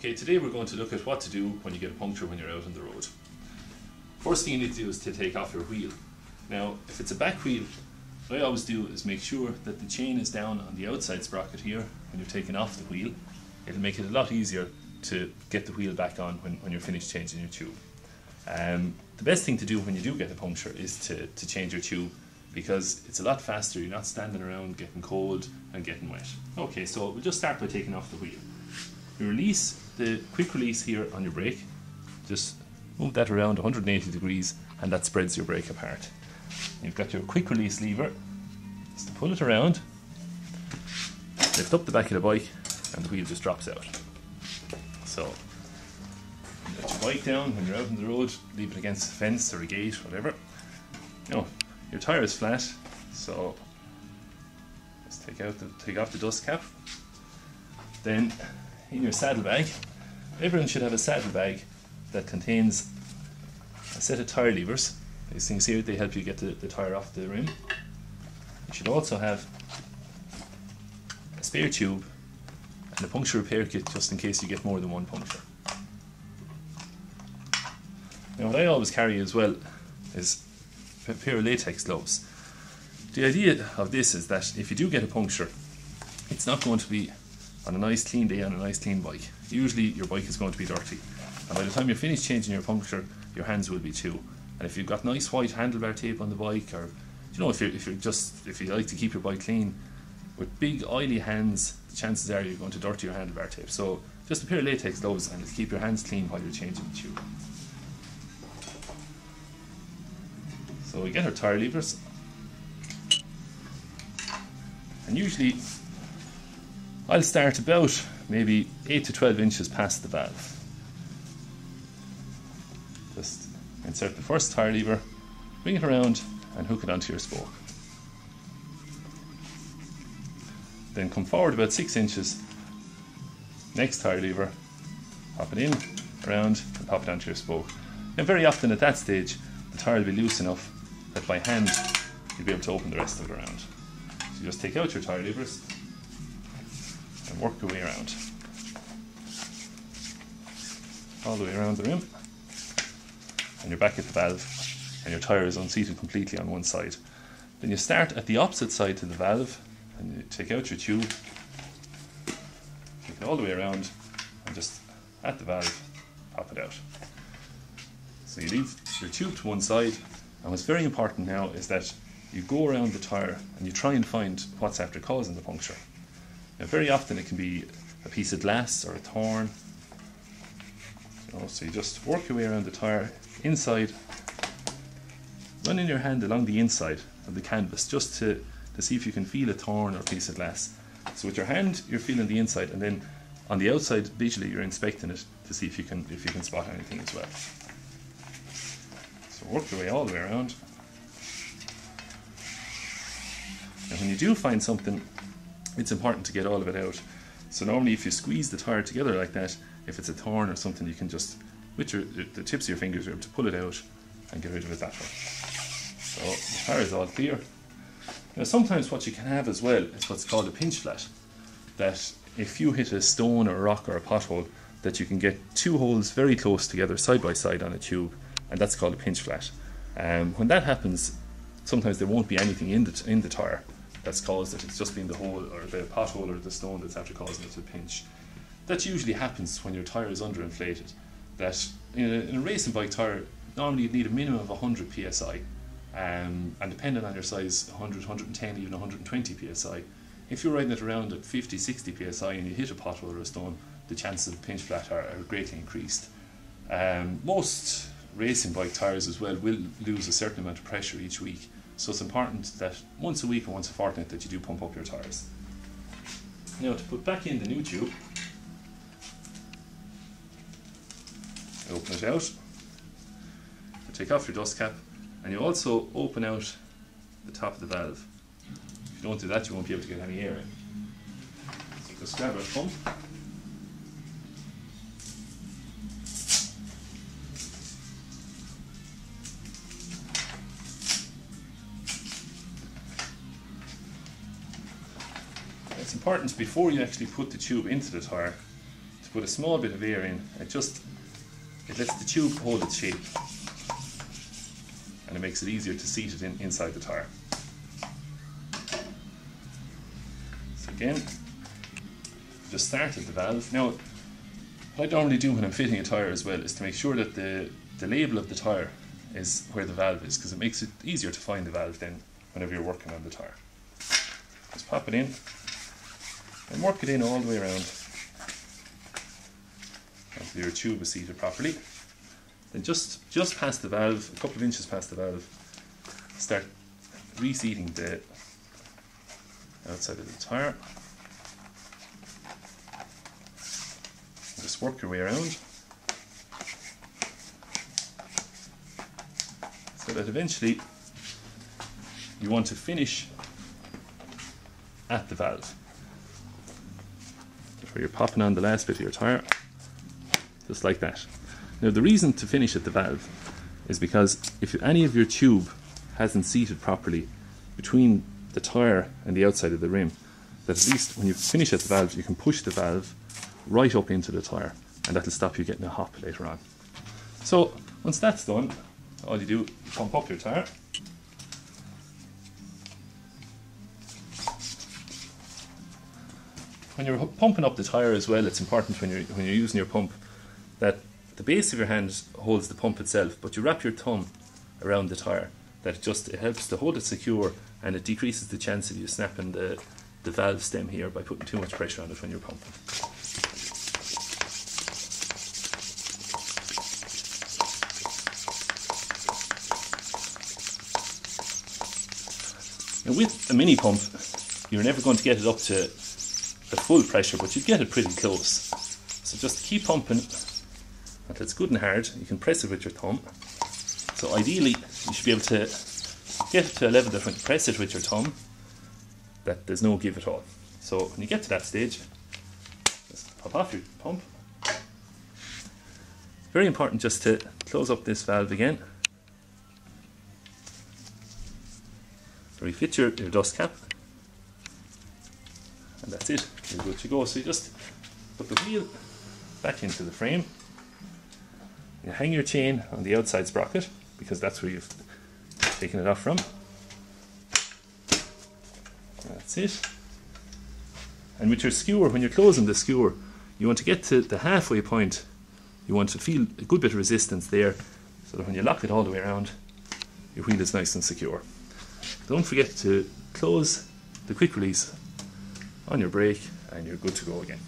Okay, today we're going to look at what to do when you get a puncture when you're out on the road. First thing you need to do is to take off your wheel. Now, if it's a back wheel, what I always do is make sure that the chain is down on the outside sprocket here when you're taking off the wheel. It'll make it a lot easier to get the wheel back on when you're finished changing your tube. The best thing to do when you do get a puncture is to change your tube, because it's a lot faster. You're not standing around getting cold and getting wet. Okay, so we'll just start by taking off the wheel. You release the quick release here on your brake. Just move that around 180 degrees and that spreads your brake apart. You've got your quick release lever. Just to pull it around, lift up the back of the bike and the wheel just drops out. So let your bike down when you're out on the road, leave it against a fence or a gate, whatever. Now, your tyre is flat, so just take off the dust cap. Then in your saddlebag, everyone should have a saddlebag that contains a set of tyre levers. These things here, they help you get the tyre off the rim. You should also have a spare tube and a puncture repair kit just in case you get more than one puncture. Now what I always carry as well is a pair of latex gloves. The idea of this is that if you do get a puncture, it's not going to be on a nice clean day on a nice clean bike. Usually your bike is going to be dirty, and by the time you're finished changing your puncture, your hands will be too. And if you've got nice white handlebar tape on the bike, or if you like to keep your bike clean, with big oily hands, the chances are you're going to dirty your handlebar tape. So just a pair of latex gloves and it'll keep your hands clean while you're changing the tube. So we get our tyre levers, and usually I'll start about maybe 8 to 12 inches past the valve. Just insert the first tyre lever, bring it around and hook it onto your spoke. Then come forward about 6 inches, next tyre lever, pop it in, around and pop it onto your spoke. And very often at that stage the tyre will be loose enough that by hand you'll be able to open the rest of it around. So you just take out your tyre levers and work your way around. All the way around the rim, and you're back at the valve and your tyre is unseated completely on one side. Then you start at the opposite side to the valve and you take out your tube, take it all the way around and just at the valve pop it out. So you leave your tube to one side, and what's very important now is that you go around the tyre and you try and find what's after causing the puncture. Now very often it can be a piece of glass or a thorn. So you just work your way around the tyre inside, running your hand along the inside of the canvas just to see if you can feel a thorn or a piece of glass. So with your hand you're feeling the inside, and then on the outside visually you're inspecting it to see if you can spot anything as well. So work your way all the way around. And when you do find something, it's important to get all of it out. So normally if you squeeze the tyre together like that, if it's a thorn or something, you can just, with the tips of your fingers, you're able to pull it out and get rid of it that way. So the tyre is all clear. Now sometimes what you can have as well is what's called a pinch flat. That if you hit a stone or a rock or a pothole, that you can get two holes very close together side by side on a tube, and that's called a pinch flat. When that happens, sometimes there won't be anything in the tyre that's caused it. It's just been the hole or the pothole or the stone that's after causing it to pinch. That usually happens when your tyre is underinflated. That in a racing bike tyre, normally you'd need a minimum of 100 psi, and depending on your size, 100, 110, even 120 psi. If you're riding it around at 50, 60 psi and you hit a pothole or a stone, the chances of pinch flat are greatly increased. Most racing bike tyres as well will lose a certain amount of pressure each week. So it's important that once a week or once a fortnight that you do pump up your tyres. Now to put back in the new tube, open it out, you take off your dust cap, and you also open out the top of the valve. If you don't do that, you won't be able to get any air in. So just grab a pump. It's important before you actually put the tube into the tyre to put a small bit of air in, it lets the tube hold its shape, and it makes it easier to seat it inside the tyre. So again, just started the valve. Now, what I normally do when I'm fitting a tyre as well is to make sure that the label of the tyre is where the valve is, because it makes it easier to find the valve then whenever you're working on the tyre. Just pop it in and work it in all the way around until your tube is seated properly. Then just past the valve, a couple of inches past the valve, start reseating the outside of the tyre. Just work your way around so that eventually you want to finish at the valve. Where you're popping on the last bit of your tyre, just like that. Now the reason to finish at the valve is because if any of your tube hasn't seated properly between the tyre and the outside of the rim, that at least when you finish at the valve you can push the valve right up into the tyre, and that'll stop you getting a hop later on. So once that's done, all you do, pump up your tyre. When you're pumping up the tyre as well, it's important when you're using your pump that the base of your hand holds the pump itself, but you wrap your thumb around the tyre. That it helps to hold it secure, and it decreases the chance of you snapping the valve stem here by putting too much pressure on it when you're pumping. Now with a mini pump, you're never going to get it up to at full pressure, but you get it pretty close. So just keep pumping until it's good and hard. You can press it with your thumb. So ideally, you should be able to get it to a level that when you press it with your thumb, that there's no give at all. So when you get to that stage, just pop off your pump. Very important just to close up this valve again. Refit your dust cap, and that's it. You're good to go. So you just put the wheel back into the frame. You hang your chain on the outside sprocket, because that's where you've taken it off from. That's it. And with your skewer, when you're closing the skewer, you want to get to the halfway point. You want to feel a good bit of resistance there, so that when you lock it all the way around, your wheel is nice and secure. Don't forget to close the quick release on your brake, and you're good to go again.